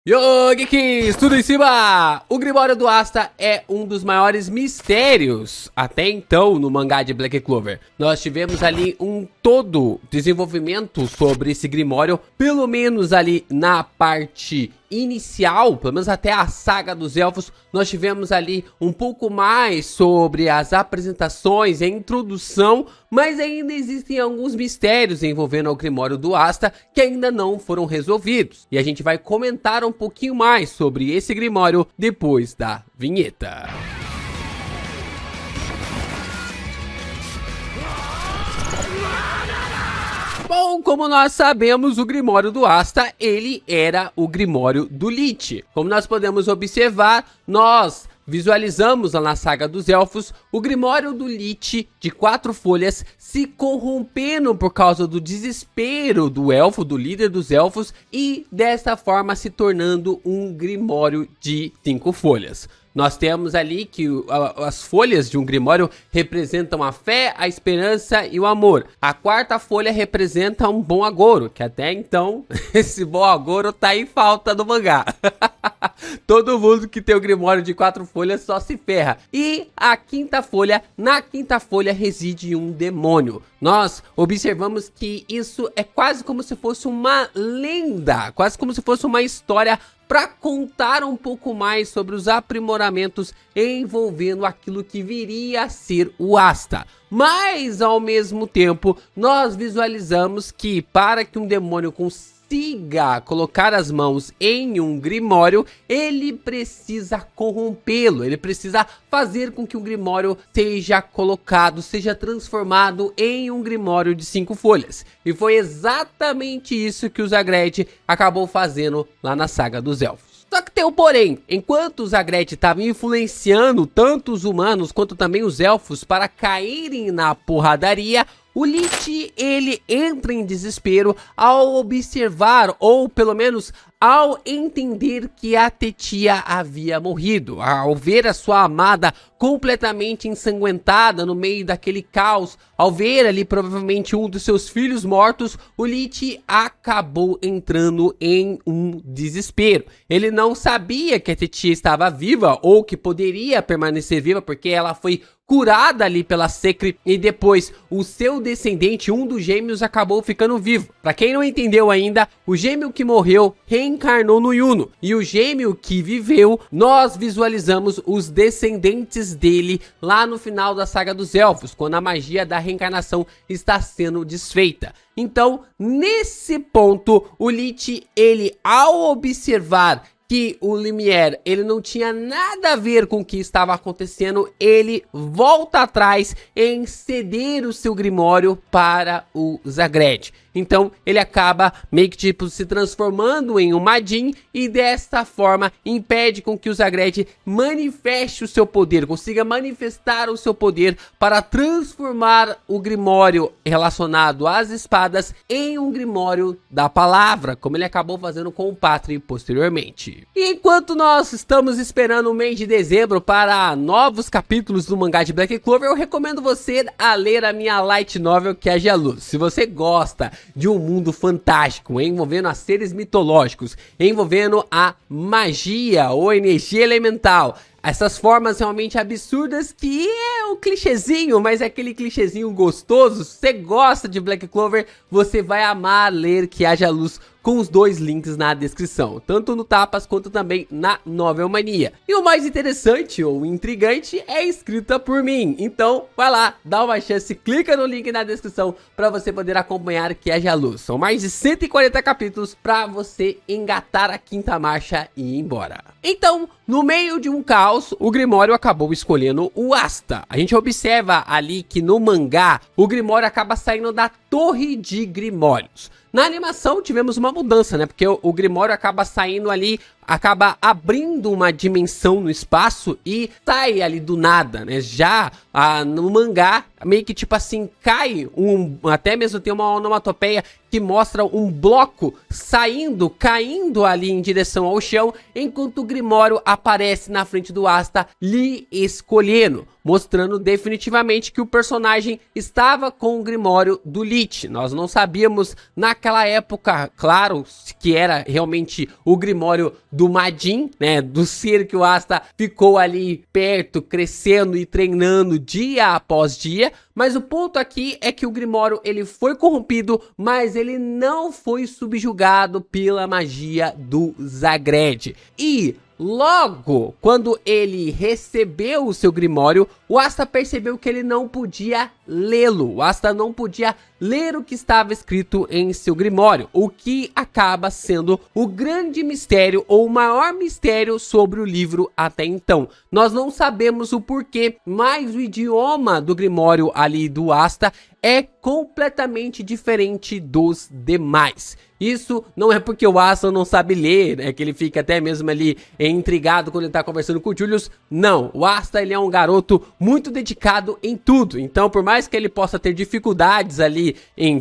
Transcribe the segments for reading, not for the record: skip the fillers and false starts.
Yo, Geeks, tudo em cima? O Grimório do Asta é um dos maiores mistérios até então no mangá de Black Clover. Nós tivemos ali um todo desenvolvimento sobre esse Grimório, pelo menos ali na parte inicial, pelo menos até a saga dos elfos. Nós tivemos ali um pouco mais sobre as apresentações, a introdução, mas ainda existem alguns mistérios envolvendo o Grimório do Asta que ainda não foram resolvidos. E a gente vai comentar um pouquinho mais sobre esse Grimório depois da vinheta. Bom, como nós sabemos, o Grimório do Asta, ele era o Grimório do Lich. Como nós podemos observar, nós visualizamos lá na saga dos elfos o Grimório do Lich de 4 folhas se corrompendo por causa do desespero do elfo, do líder dos elfos, e desta forma se tornando um Grimório de 5 folhas. Nós temos ali que as folhas de um Grimório representam a fé, a esperança e o amor. A quarta folha representa um bom agouro, que até então esse bom agouro tá em falta no mangá. Todo mundo que tem o Grimório de 4 folhas só se ferra. E a quinta folha, na quinta folha reside um demônio. Nós observamos que isso é quase como se fosse uma lenda, quase como se fosse uma história para contar um pouco mais sobre os aprimoramentos envolvendo aquilo que viria a ser o Asta. Mas, ao mesmo tempo, nós visualizamos que para que um demônio consiga colocar as mãos em um Grimório, ele precisa corrompê-lo, ele precisa fazer com que o Grimório seja colocado, seja transformado em um Grimório de 5 folhas. E foi exatamente isso que o Zagretti acabou fazendo lá na saga dos elfos. Só que tem um porém, enquanto o Zagretti estava influenciando tanto os humanos quanto também os elfos para caírem na porradaria, o Lich, ele entra em desespero ao observar, ou pelo menos ao entender que a Tetia havia morrido, ao ver a sua amada completamente ensanguentada no meio daquele caos, ao ver ali provavelmente um dos seus filhos mortos, o Lich acabou entrando em um desespero. Ele não sabia que a Tetia estava viva ou que poderia permanecer viva porque ela foi curada ali pela Secre e depois o seu descendente, um dos gêmeos, acabou ficando vivo. Pra quem não entendeu ainda, o gêmeo que morreu reencarnou no Yuno e o gêmeo que viveu, nós visualizamos os descendentes dele lá no final da saga dos elfos, quando a magia da reencarnação está sendo desfeita. Então, nesse ponto, o Lich, ele ao observar que o Lumière, ele não tinha nada a ver com o que estava acontecendo, ele volta atrás em ceder o seu Grimório para o Zagretti. Então ele acaba meio que tipo se transformando em um Majin e desta forma impede com que o Zagretti manifeste o seu poder, consiga manifestar o seu poder para transformar o Grimório relacionado às espadas em um Grimório da palavra, como ele acabou fazendo com o Patri posteriormente. E enquanto nós estamos esperando o mês de dezembro para novos capítulos do mangá de Black Clover, eu recomendo você a ler a minha light novel, que é a Geluz. Se você gosta de um mundo fantástico, envolvendo a seres mitológicos, envolvendo a magia ou energia elemental, essas formas realmente absurdas que é um clichêzinho, mas é aquele clichêzinho gostoso. Se você gosta de Black Clover, você vai amar ler Que Haja Luz, com os 2 links na descrição, tanto no Tapas quanto também na Novel Mania. E o mais interessante ou intrigante é escrita por mim, então vai lá, dá uma chance, clica no link na descrição para você poder acompanhar Que Haja Luz. São mais de 140 capítulos para você engatar a 5ª marcha e ir embora. Então, no meio de um caos, o Grimório acabou escolhendo o Asta. A gente observa ali que no mangá, o Grimório acaba saindo da Torre de Grimórios. Na animação tivemos uma mudança, né? Porque o Grimório acaba saindo ali, acaba abrindo uma dimensão no espaço e sai ali do nada, né? Já no mangá, meio que tipo assim, cai até mesmo tem uma onomatopeia que mostra um bloco saindo, caindo ali em direção ao chão, enquanto o Grimório aparece na frente do Asta, lhe escolhendo, mostrando definitivamente que o personagem estava com o Grimório do Lich. Nós não sabíamos naquela época, claro, que era realmente o Grimório do Madin, né, do ser que o Asta ficou ali perto, crescendo e treinando dia após dia. Mas o ponto aqui é que o Grimório, ele foi corrompido, mas ele não foi subjugado pela magia do Zagred. E logo, quando ele recebeu o seu Grimório, o Asta percebeu que ele não podia lê-lo. O Asta não podia ler o que estava escrito em seu Grimório, o que acaba sendo o grande mistério ou o maior mistério sobre o livro até então. Nós não sabemos o porquê, mas o idioma do Grimório ali do Asta é completamente diferente dos demais. Isso não é porque o Asta não sabe ler, né, que ele fica até mesmo ali intrigado quando ele tá conversando com o Julius. Não, o Asta, ele é um garoto muito dedicado em tudo. Então, por mais que ele possa ter dificuldades ali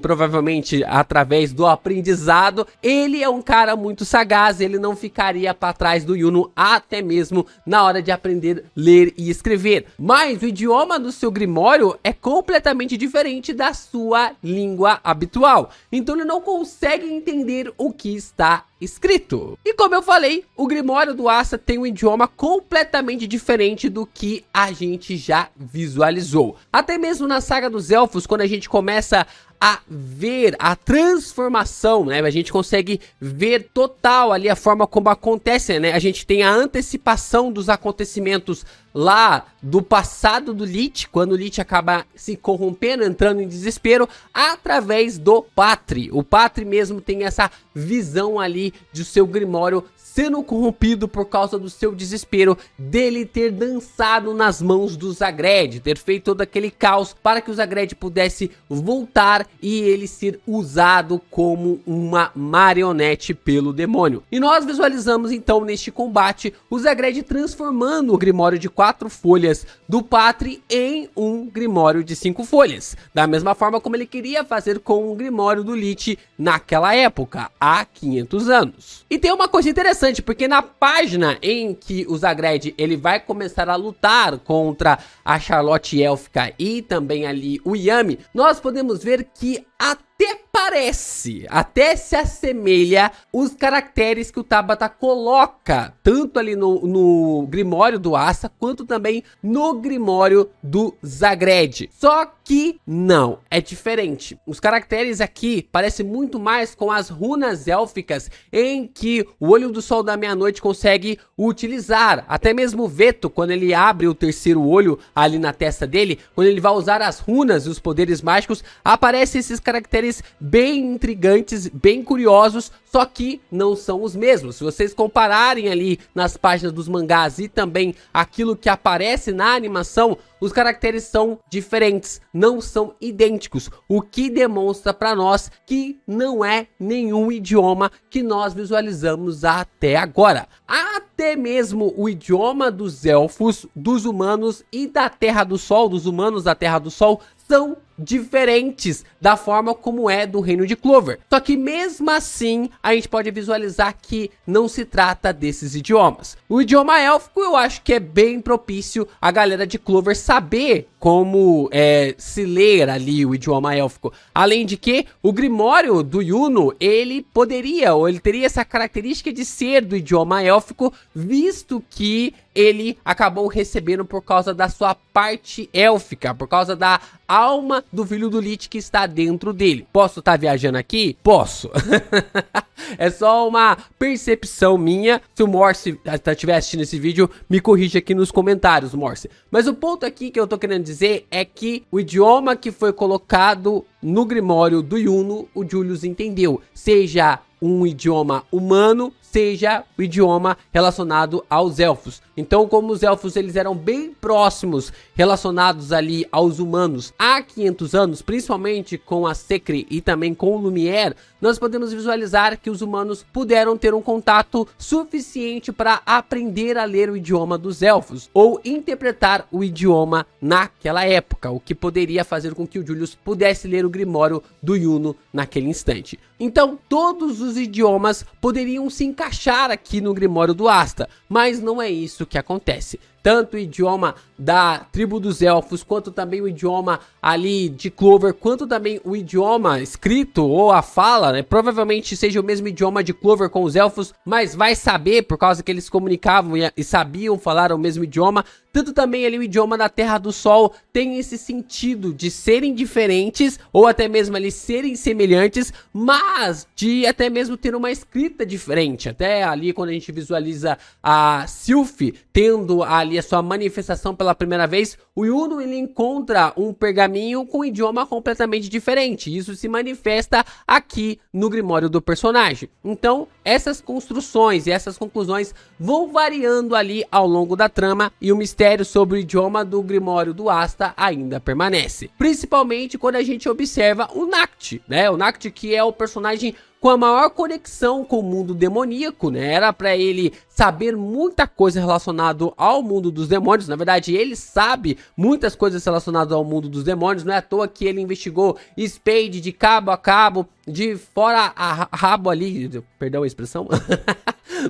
provavelmente através do aprendizado, ele é um cara muito sagaz, ele não ficaria para trás do Yuno até mesmo na hora de aprender a ler e escrever. Mas o idioma do seu Grimório é completamente diferente da sua língua habitual. Então ele não consegue entender o que está escrito. E como eu falei, o Grimório do Asta tem um idioma completamente diferente do que a gente já visualizou. Até mesmo na saga dos elfos, quando a gente começa a ver a transformação, né, a gente consegue ver total ali a forma como acontece, né, a gente tem a antecipação dos acontecimentos lá do passado do Lich, quando o Lich acaba se corrompendo, entrando em desespero, através do Patri. O Patri mesmo tem essa visão ali de seu Grimório sendo corrompido por causa do seu desespero, dele ter dançado nas mãos do Zagred, ter feito todo aquele caos para que o Zagred pudesse voltar e ele ser usado como uma marionete pelo demônio. E nós visualizamos então neste combate o Zagred transformando o Grimório de 4 folhas do Patri em um Grimório de 5 folhas, da mesma forma como ele queria fazer com o Grimório do Lich naquela época, há 500 anos. E tem uma coisa interessante, porque na página em que o Zagred ele vai começar a lutar contra a Charlotte Élfica e também ali o Yami, nós podemos ver que até parece, até se assemelha os caracteres que o Tabata coloca, tanto ali no Grimório do Asta, quanto também no Grimório do Zagred. Só que não, é diferente. Os caracteres aqui parecem muito mais com as runas élficas em que o Olho do Sol da Meia-Noite consegue utilizar. Até mesmo o Veto, quando ele abre o terceiro olho ali na testa dele, quando ele vai usar as runas e os poderes mágicos, aparecem esses caracteres bem intrigantes, bem curiosos, só que não são os mesmos. Se vocês compararem ali nas páginas dos mangás e também aquilo que aparece na animação, os caracteres são diferentes, não são idênticos, o que demonstra para nós que não é nenhum idioma que nós visualizamos até agora. Até mesmo o idioma dos elfos, dos humanos e da Terra do Sol, dos humanos da Terra do Sol, são diferentes da forma como é do Reino de Clover. Só que mesmo assim, a gente pode visualizar que não se trata desses idiomas. O idioma élfico eu acho que é bem propício a galera de Clover saber como se ler ali o idioma élfico. Além de que o Grimório do Yuno, ele poderia, ou ele teria essa característica de ser do idioma élfico, visto que ele acabou recebendo por causa da sua parte élfica, por causa da alma do filho do Lich que está dentro dele. Posso estar viajando aqui? Posso. É só uma percepção minha. Se o Morse estiver assistindo esse vídeo, me corrija aqui nos comentários, Morse. Mas o ponto aqui que eu tô querendo dizer é que o idioma que foi colocado no Grimório do Yuno, o Julius entendeu. Seja um idioma humano, seja o idioma relacionado aos elfos. Então, como os elfos eles eram bem próximos, relacionados ali aos humanos há 500 anos, principalmente com a Secre e também com o Lumière, nós podemos visualizar que os humanos puderam ter um contato suficiente para aprender a ler o idioma dos elfos, ou interpretar o idioma naquela época, o que poderia fazer com que o Julius pudesse ler o Grimório do Yuno naquele instante. Então, todos os idiomas poderiam se encaixar aqui no Grimório do Asta, mas não é isso que acontece. Tanto o idioma da tribo dos elfos, quanto também o idioma ali de Clover, quanto também o idioma escrito ou a fala, né? Provavelmente seja o mesmo idioma de Clover com os elfos, mas vai saber por causa que eles se comunicavam e sabiam falar o mesmo idioma. Tanto também ali o idioma da Terra do Sol tem esse sentido de serem diferentes, ou até mesmo ali serem semelhantes, mas de até mesmo ter uma escrita diferente. Até ali quando a gente visualiza a Sylph tendo ali a sua manifestação pela primeira vez, o Yuno ele encontra um pergaminho com um idioma completamente diferente. Isso se manifesta aqui no Grimório do personagem. Então, essas construções e essas conclusões vão variando ali ao longo da trama, e o mistério sobre o idioma do Grimório do Asta ainda permanece. Principalmente quando a gente observa o Nacht, né? O Nacht, que é o personagem com a maior conexão com o mundo demoníaco, né? Era pra ele saber muita coisa relacionada ao mundo dos demônios. Na verdade, ele sabe muitas coisas relacionadas ao mundo dos demônios. Não é à toa que ele investigou Spade de cabo a cabo, de fora a rabo ali, perdão a expressão,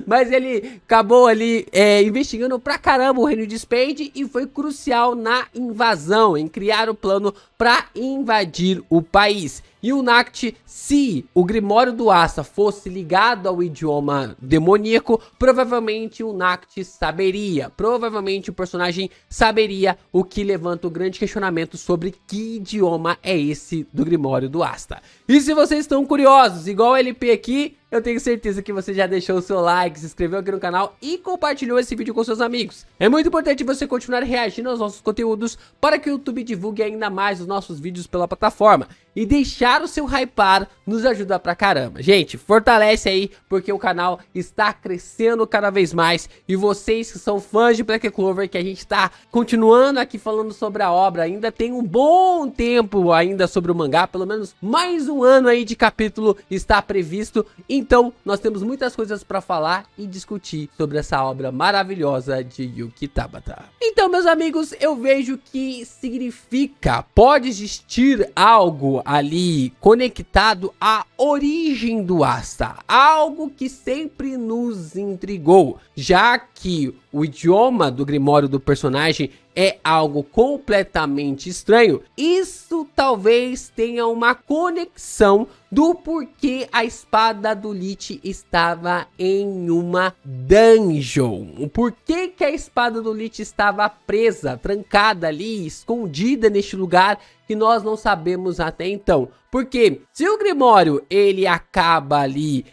mas ele acabou ali investigando pra caramba o reino de Spade, e foi crucial na invasão, em criar o plano pra invadir o país. E o Nacht, se o Grimório do Asta fosse ligado ao idioma demoníaco, provavelmente o Nacht saberia, provavelmente o personagem saberia, o que levanta o grande questionamento sobre que idioma é esse do Grimório do Asta. E se vocês estão curiosos, igual o LP aqui, eu tenho certeza que você já deixou o seu like, se inscreveu aqui no canal e compartilhou esse vídeo com seus amigos. É muito importante você continuar reagindo aos nossos conteúdos para que o YouTube divulgue ainda mais os nossos vídeos pela plataforma. E deixar o seu hypar nos ajuda pra caramba. Gente, fortalece aí, porque o canal está crescendo cada vez mais. E vocês que são fãs de Black Clover, que a gente tá continuando aqui falando sobre a obra, ainda tem um bom tempo ainda sobre o mangá, pelo menos mais um ano aí de capítulo está previsto. Então, nós temos muitas coisas pra falar e discutir sobre essa obra maravilhosa de Yuki Tabata. Então, meus amigos, eu vejo que significa, pode existir algo ali conectado à origem do Asta, algo que sempre nos intrigou, já que o idioma do Grimório do personagem é algo completamente estranho. Isso talvez tenha uma conexão do porquê a espada do Lich estava em uma dungeon. O porquê que a espada do Lich estava presa, trancada ali, escondida neste lugar que nós não sabemos até então. Porque se o Grimório ele acaba ali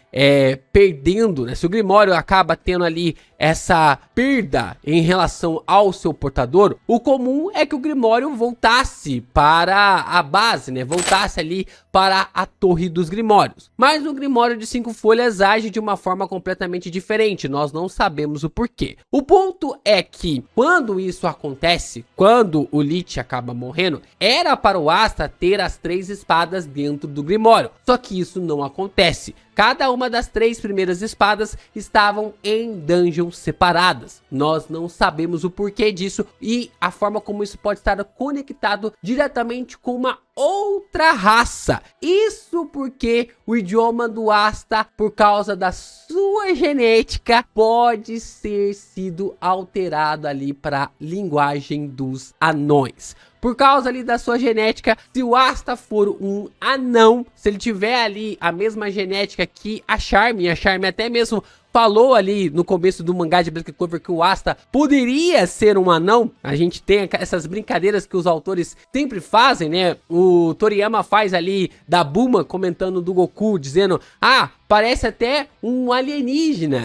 perdendo, né? Se o Grimório acaba tendo ali essa perda em relação ao seu portador, o comum é que o Grimório voltasse para a base, né? Voltasse ali para a Torre dos Grimórios. Mas o Grimório de 5 folhas age de uma forma completamente diferente. Nós não sabemos o porquê. O ponto é que quando isso acontece, quando o Lich acaba morrendo, era para o Asta ter as 3 espadas dentro do Grimório. Só que isso não acontece. Cada uma das 3 primeiras espadas estavam em dungeons separadas. Nós não sabemos o porquê disso e a forma como isso pode estar conectado diretamente com uma outra raça. Isso porque o idioma do Asta, por causa da sua genética, pode ser sido alterado ali para a linguagem dos anões. Por causa ali da sua genética, se o Asta for um anão, se ele tiver ali a mesma genética que a Charme até mesmo falou ali no começo do mangá de Black Clover que o Asta poderia ser um anão. A gente tem essas brincadeiras que os autores sempre fazem, né? O Toriyama faz ali da Bulma comentando do Goku, dizendo: ah, parece até um alienígena.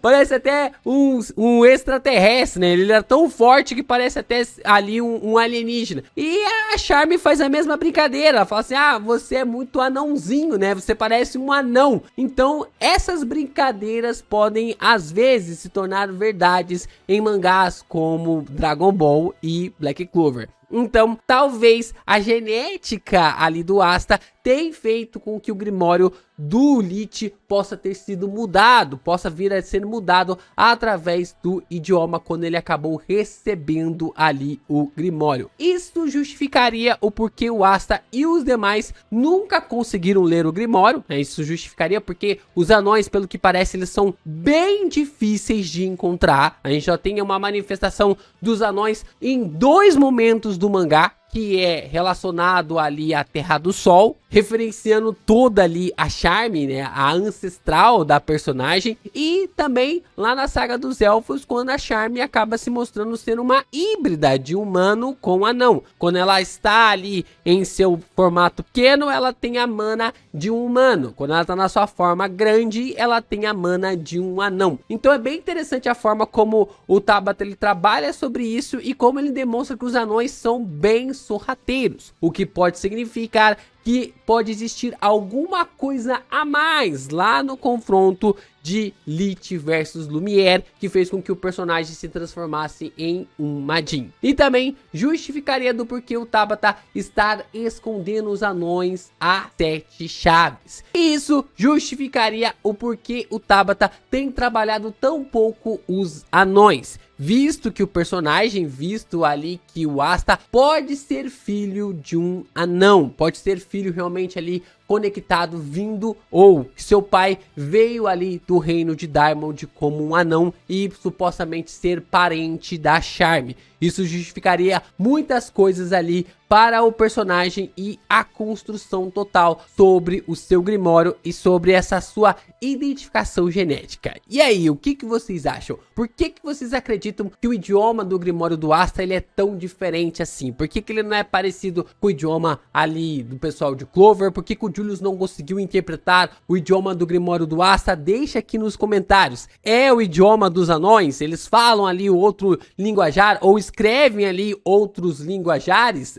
Parece até um extraterrestre, né? Ele era tão forte que parece até ali um alienígena. E a Charme faz a mesma brincadeira. Ela fala assim, ah, você é muito anãozinho, né? Você parece um anão. Então, essas brincadeiras podem, às vezes, se tornar verdades em mangás como Dragon Ball e Black Clover. Então, talvez a genética ali do Asta tenha feito com que o Grimório do Lich possa ter sido mudado, possa vir a ser mudado através do idioma quando ele acabou recebendo ali o Grimório. Isso justificaria o porquê o Asta e os demais nunca conseguiram ler o Grimório, né? Isso justificaria porque os anões, pelo que parece, eles são bem difíceis de encontrar. A gente já tem uma manifestação dos anões em 2 momentos do mangá, que é relacionado ali à Terra do Sol, referenciando toda ali a Charme, né, a ancestral da personagem, e também lá na Saga dos Elfos, quando a Charme acaba se mostrando ser uma híbrida de humano com anão. Quando ela está ali em seu formato pequeno, ela tem a mana de um humano. Quando ela está na sua forma grande, ela tem a mana de um anão. Então é bem interessante a forma como o Tabata ele trabalha sobre isso e como ele demonstra que os anões são bem sorrateiros, o que pode significar que pode existir alguma coisa a mais lá no confronto de Lich versus Lumière, que fez com que o personagem se transformasse em um Majin. E também justificaria do porquê o Tabata estar escondendo os anões a 7 chaves. E isso justificaria o porquê o Tabata tem trabalhado tão pouco os anões, visto que o personagem, visto ali que o Asta pode ser filho de um anão, pode ser filho realmente ali conectado, vindo, ou seu pai veio ali do reino de Diamond como um anão e supostamente ser parente da Charme. Isso justificaria muitas coisas ali para o personagem e a construção total sobre o seu Grimório e sobre essa sua identificação genética. E aí, o que vocês acham? Por que vocês acreditam que o idioma do Grimório do Asta ele é tão diferente assim? Por que ele não é parecido com o idioma ali do pessoal de Clover? Por que o Julius não conseguiu interpretar o idioma do Grimório do Asta? Deixa aqui nos comentários. É o idioma dos anões? Eles falam ali outro linguajar ou escrevem ali outros linguajares?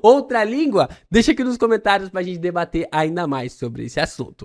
Outra língua? Deixa aqui nos comentários pra gente debater ainda mais sobre esse assunto.